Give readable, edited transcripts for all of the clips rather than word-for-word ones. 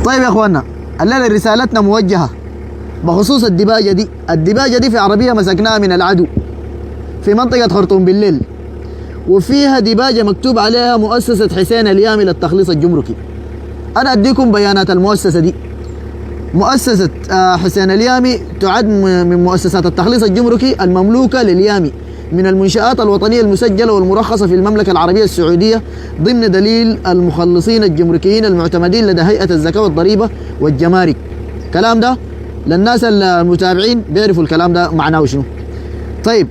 طيب يا اخوانا، الليله رسالتنا موجهه بخصوص الدباجه دي. الدباجه دي في عربيه مسكناها من العدو في منطقه خرطوم بالليل، وفيها دباجه مكتوب عليها مؤسسه حسين اليامي للتخليص الجمركي. انا اديكم بيانات المؤسسه دي. مؤسسه حسين اليامي تعد من مؤسسات التخليص الجمركي المملوكه لليامي من المنشآت الوطنية المسجلة والمرخصة في المملكة العربية السعودية ضمن دليل المخلصين الجمركيين المعتمدين لدى هيئة الزكاة والضريبة والجمارك. الكلام ده للناس المتابعين بيعرفوا الكلام ده معناه شنو. طيب،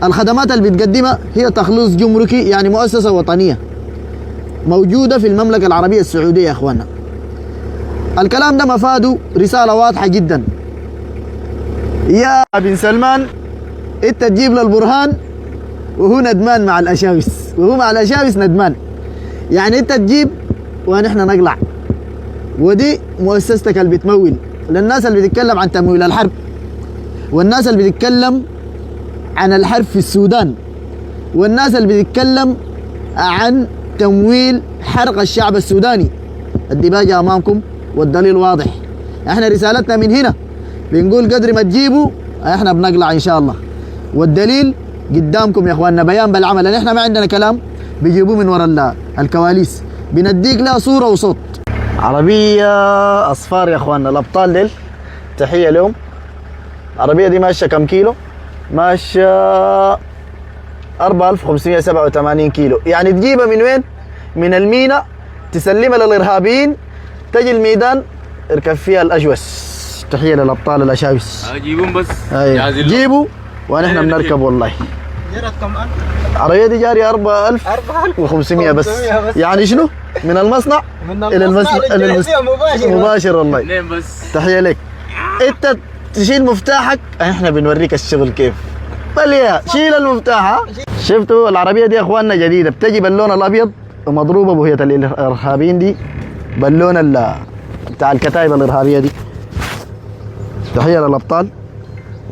الخدمات اللي بتقدمها هي تخليص جمركي، يعني مؤسسة وطنية موجودة في المملكة العربية السعودية يا اخوانا. الكلام ده مفاده رسالة واضحة جدا. يا بن سلمان، انت تجيب للبرهان وهو ندمان مع الاشاوس، وهو مع الاشاوس ندمان. يعني انت تجيب ونحن نقلع. ودي مؤسستك اللي بتمول للناس اللي بتتكلم عن تمويل الحرب، والناس اللي بتتكلم عن الحرب في السودان، والناس اللي بتتكلم عن تمويل حرق الشعب السوداني. الدباجة امامكم والدليل واضح. احنا رسالتنا من هنا بنقول قدر ما تجيبوا احنا بنقلع ان شاء الله، والدليل قدامكم يا اخواننا، بيان بالعمل. لان احنا ما عندنا كلام بيجيبوه من وراء الكواليس، بنديك لها صوره وصوت. عربيه اصفار يا اخواننا، الابطال ديل تحيه لهم. العربيه دي ماشيه كم كيلو؟ ماشيه 4587 كيلو. يعني تجيبها من وين؟ من المينا، تسلمها للارهابيين، تجي الميدان اركب فيها الاجوس. تحيه للابطال الاشاوس. جيبهم بس. ايوه جيبوا ونحن بنركب. والله جرت كم ألف؟ العربية دي جاري 4500 بس. يعني شنو؟ من المصنع إلى المصنع مباشر. والله اثنين بس. تحية لك. أنت تشيل مفتاحك، احنا بنوريك الشغل كيف. بل شيل المفتاح. شفتوا العربية دي يا اخواننا جديدة، بتجي باللون الأبيض ومضروبة بوهية الإرهابيين دي باللون بتاع الكتائب الإرهابية دي. تحية للأبطال،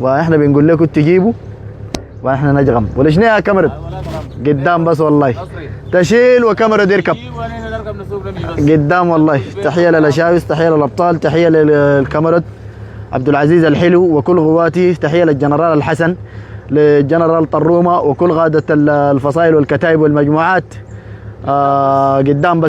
واحنا بنقول لكم تجيبوا واحنا نجغم. ولا شنو يا كاميرا؟ قدام بس والله. تشيل وكاميرا تركب قدام والله. تحيه للاشاوس، تحيه للابطال، تحيه للكاميرا عبد العزيز الحلو وكل غواته، تحيه للجنرال الحسن، للجنرال طرومه وكل قاده الفصائل والكتائب والمجموعات. قدام بس.